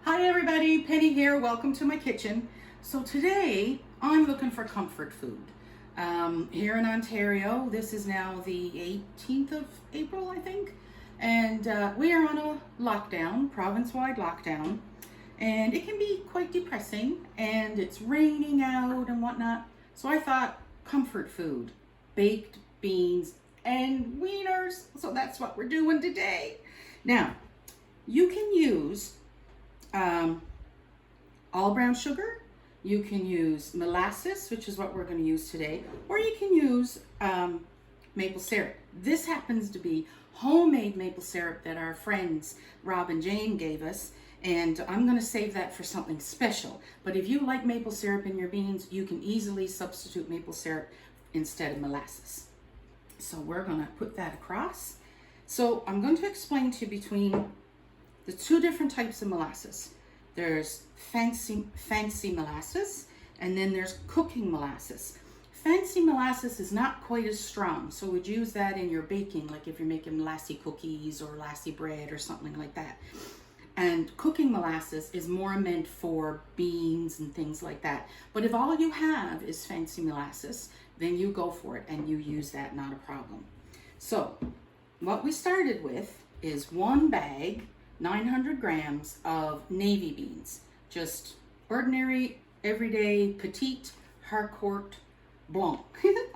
Hi everybody, Penny here. Welcome to my kitchen. So today I'm looking for comfort food. Here in Ontario, this is now the 18th of April, I think, and we are on a lockdown, province-wide lockdown, and it can be quite depressing, and it's raining out and whatnot. So I thought comfort food, baked beans and wieners. So that's what we're doing today. Now, you can use all brown sugar, you can use molasses, which is what we're going to use today, or you can use maple syrup. This happens to be homemade maple syrup that our friends Rob and Jane gave us, and I'm going to save that for something special. But if you like maple syrup in your beans, you can easily substitute maple syrup instead of molasses. So we're going to put that across. So I'm going to explain to you between the two different types of molasses. There's fancy molasses, and then there's cooking molasses. Fancy molasses is not quite as strong, so we'd use that in your baking, like if you're making lassie cookies or lassie bread or something like that. And cooking molasses is more meant for beans and things like that. But if all you have is fancy molasses, then you go for it and you use that, not a problem. So what we started with is one bag, 900 grams of navy beans, just ordinary, everyday, petite, harcourt, blanc.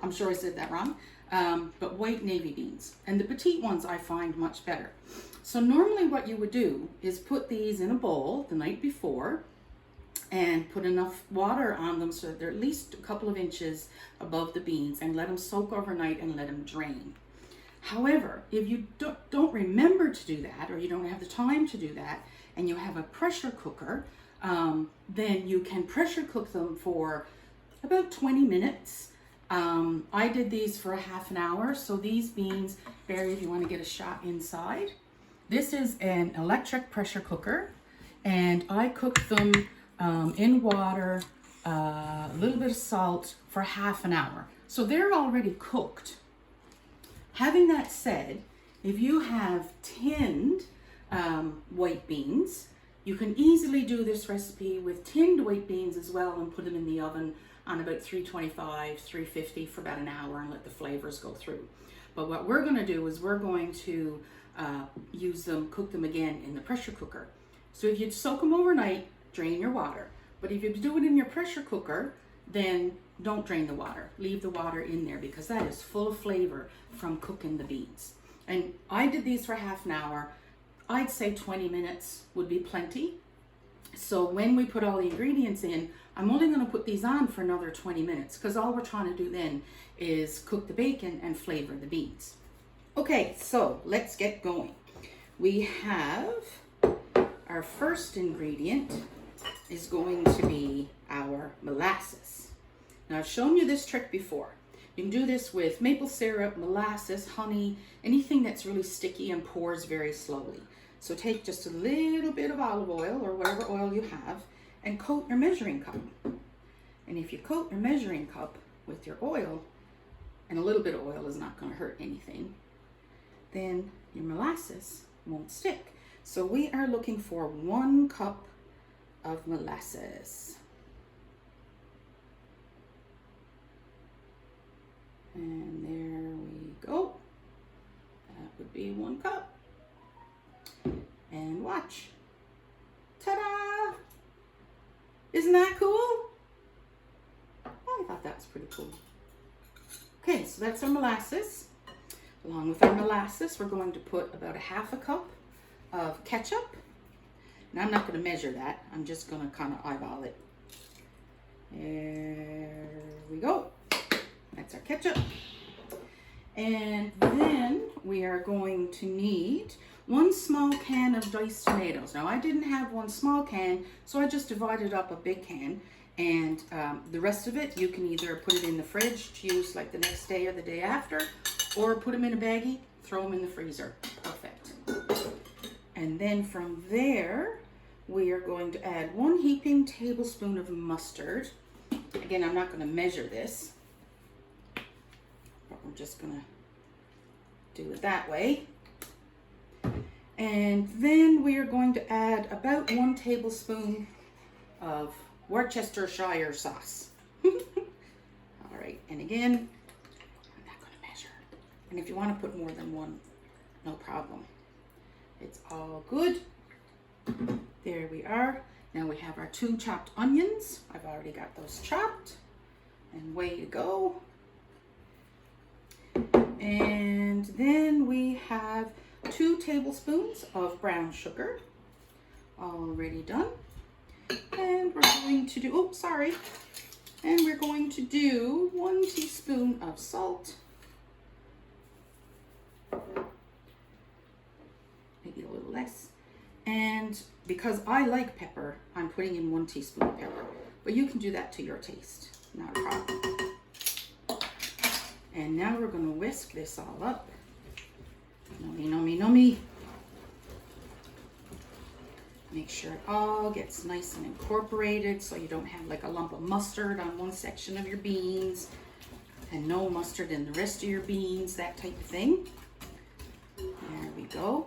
I'm sure I said that wrong, but white navy beans. And the petite ones I find much better. So normally what you would do is put these in a bowl the night before and put enough water on them so that they're at least a couple of inches above the beans, and let them soak overnight and let them drain. However, if you don't remember to do that, or you don't have the time to do that, and you have a pressure cooker, then you can pressure cook them for about 20 minutes. I did these for a half an hour. So these beans, Barry, if you want to get a shot inside, this is an electric pressure cooker, and I cooked them in water, a little bit of salt for half an hour. So they're already cooked. Having that said, if you have tinned white beans, you can easily do this recipe with tinned white beans as well and put them in the oven on about 325, 350 for about an hour and let the flavors go through. But what we're going to do is we're going to cook them again in the pressure cooker. So if you soak them overnight, drain your water. But if you do it in your pressure cooker, then don't drain the water. Leave the water in there because that is full of flavor from cooking the beans. And I did these for half an hour. I'd say 20 minutes would be plenty. So when we put all the ingredients in, I'm only going to put these on for another 20 minutes because all we're trying to do then is cook the bacon and flavor the beans. Okay, so let's get going. We have our first ingredient is going to be our molasses. Now I've shown you this trick before. You can do this with maple syrup, molasses, honey, anything that's really sticky and pours very slowly. So take just a little bit of olive oil or whatever oil you have and coat your measuring cup. And if you coat your measuring cup with your oil, and a little bit of oil is not going to hurt anything, then your molasses won't stick. So we are looking for 1 cup of molasses. And there we go. That would be 1 cup. And watch. Ta-da! Isn't that cool? I thought that was pretty cool. Okay, so that's our molasses. Along with our molasses, we're going to put about a half a cup of ketchup. And I'm not going to measure that. I'm just going to kind of eyeball it. There we go. That's our ketchup. And then we are going to need 1 small can of diced tomatoes. Now I didn't have 1 small can, so I just divided up a big can. And the rest of it, you can either put it in the fridge to use like the next day or the day after, or put them in a baggie, throw them in the freezer. Perfect. And then from there, we are going to add 1 heaping tablespoon of mustard. Again, I'm not going to measure this, but we're just going to do it that way. And then we are going to add about 1 tablespoon of Worcestershire sauce. All right, and again, I'm not going to measure. And if you want to put more than 1, no problem. It's all good. There we are. Now we have our 2 chopped onions. I've already got those chopped. And way to go. And then we have 2 tablespoons of brown sugar. Already done. And we're going to do, and we're going to do 1 teaspoon of salt. Maybe a little less. And because I like pepper, I'm putting in 1 teaspoon of pepper. But you can do that to your taste, not a problem. And now we're going to whisk this all up. Nummy, nummy, nummy. Make sure it all gets nice and incorporated so you don't have like a lump of mustard on one section of your beans and no mustard in the rest of your beans, that type of thing. There we go.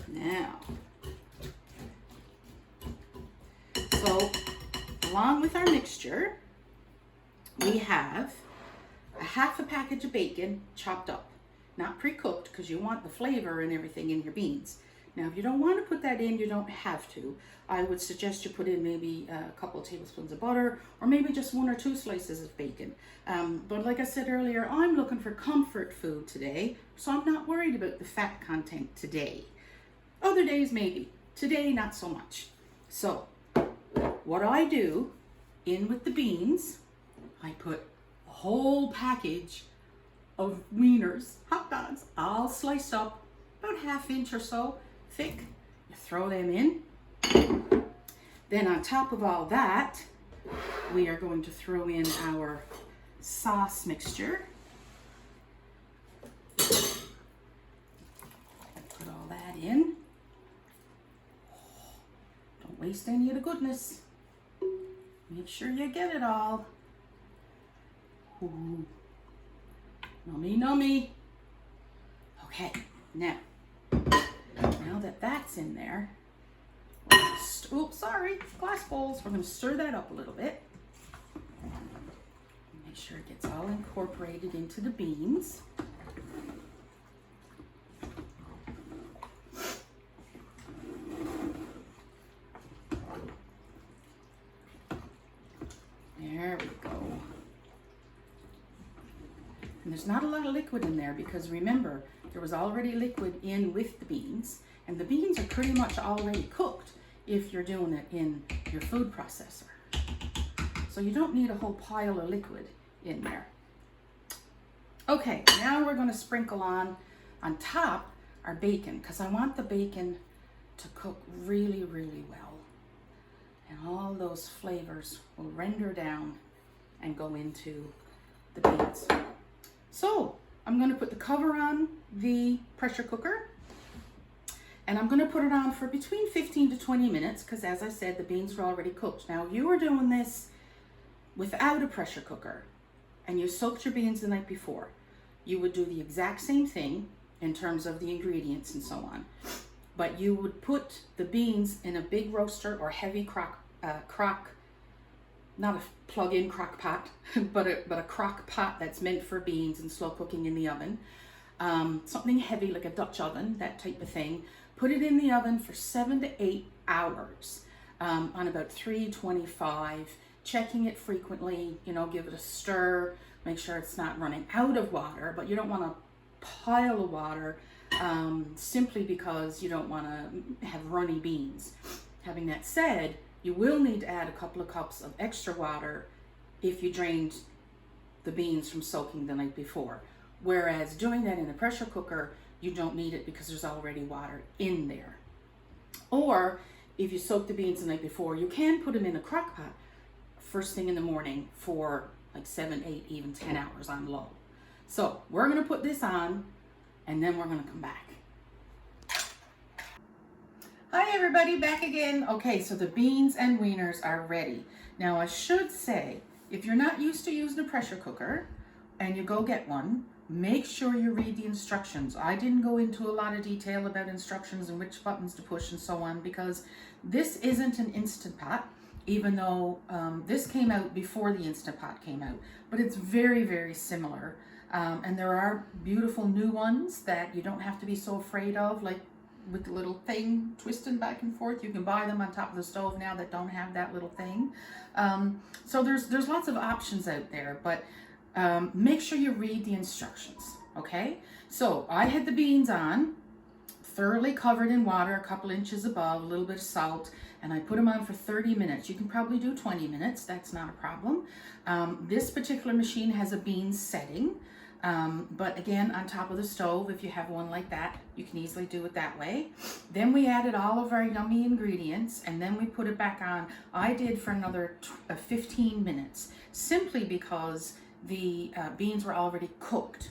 Now, so along with our mixture, we have a 1/2 package of bacon chopped up. Not pre-cooked because you want the flavor and everything in your beans. Now, if you don't want to put that in, you don't have to. I would suggest you put in maybe a couple of tablespoons of butter or maybe just 1 or 2 slices of bacon. But like I said earlier, I'm looking for comfort food today, so I'm not worried about the fat content today. Other days, maybe. Today, not so much. So, what I do in with the beans, I put a whole package of wieners, hot dogs, all sliced up, about 1/2 inch or so thick. You throw them in. Then on top of all that, we are going to throw in our sauce mixture. Put all that in. Don't waste any of the goodness. Make sure you get it all. Ooh. Nummy, nummy. Okay, now that that's in there, oops, sorry, glass bowls. We're going to stir that up a little bit. Make sure it gets all incorporated into the beans. There we go. And there's not a lot of liquid in there because remember, there was already liquid in with the beans, and the beans are pretty much already cooked if you're doing it in your food processor. So you don't need a whole pile of liquid in there. Okay, now we're going to sprinkle on top our bacon because I want the bacon to cook really, really well. And all those flavors will render down and go into the beans. So I'm going to put the cover on the pressure cooker and I'm going to put it on for between 15 to 20 minutes because as I said, the beans are already cooked. Now, if you were doing this without a pressure cooker and you soaked your beans the night before, you would do the exact same thing in terms of the ingredients and so on. But you would put the beans in a big roaster or heavy not a plug-in crock pot, but a crock pot that's meant for beans and slow cooking in the oven. Something heavy like a Dutch oven, that type of thing. Put it in the oven for 7 to 8 hours on about 325, checking it frequently, give it a stir, make sure it's not running out of water, but you don't want a pile of water simply because you don't want to have runny beans. Having that said, you will need to add a couple of cups of extra water if you drained the beans from soaking the night before. Whereas doing that in a pressure cooker, you don't need it because there's already water in there. Or if you soak the beans the night before, you can put them in a crock pot first thing in the morning for like 7, 8, even 10 hours on low. So we're going to put this on and then we're going to come back. Hi everybody, back again. Okay, so the beans and wieners are ready. Now I should say, if you're not used to using a pressure cooker and you go get one, make sure you read the instructions. I didn't go into a lot of detail about instructions and which buttons to push and so on, because this isn't an Instant Pot, even though this came out before the Instant Pot came out, but it's very, very similar. And there are beautiful new ones that you don't have to be so afraid of, like with the little thing twisting back and forth. You can buy them on top of the stove now that don't have that little thing. So there's lots of options out there, but make sure you read the instructions, okay? So I had the beans on, thoroughly covered in water, a couple inches above, a little bit of salt, and I put them on for 30 minutes. You can probably do 20 minutes, that's not a problem. This particular machine has a bean setting, but again, on top of the stove, if you have one like that, you can easily do it that way. Then we added all of our yummy ingredients, and then we put it back on. I did for another 15 minutes, simply because the beans were already cooked.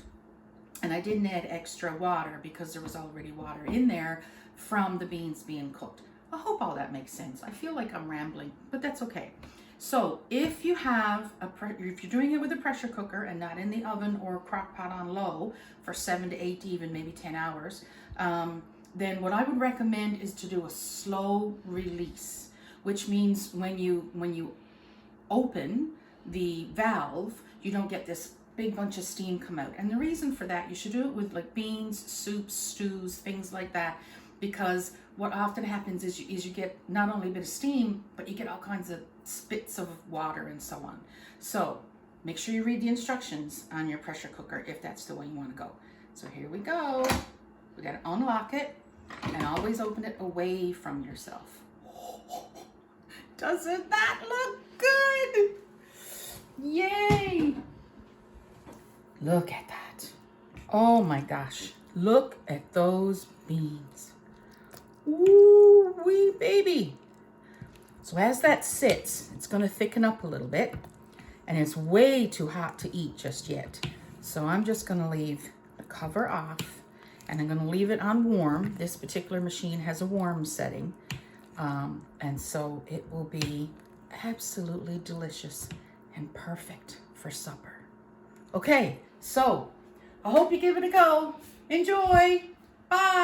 And I didn't add extra water because there was already water in there from the beans being cooked. I hope all that makes sense. I feel like I'm rambling, but that's okay. So if you have if you're doing it with a pressure cooker and not in the oven or crock pot on low for 7 to 8, even maybe 10 hours, then what I would recommend is to do a slow release, which means when you open the valve, you don't get this big bunch of steam come out. And the reason for that, you should do it with like beans, soups, stews, things like that, because what often happens is you get not only a bit of steam, but you get all kinds of spits of water and so on. So make sure you read the instructions on your pressure cooker if that's the way you want to go. So here we go. We got to unlock it and always open it away from yourself. Doesn't that look good? Yay! Look at that. Oh my gosh. Look at those beans. Ooh wee baby. So as that sits, it's going to thicken up a little bit, and it's way too hot to eat just yet. So I'm just going to leave the cover off, and I'm going to leave it on warm. This particular machine has a warm setting, and so it will be absolutely delicious and perfect for supper. Okay, so I hope you give it a go. Enjoy. Bye.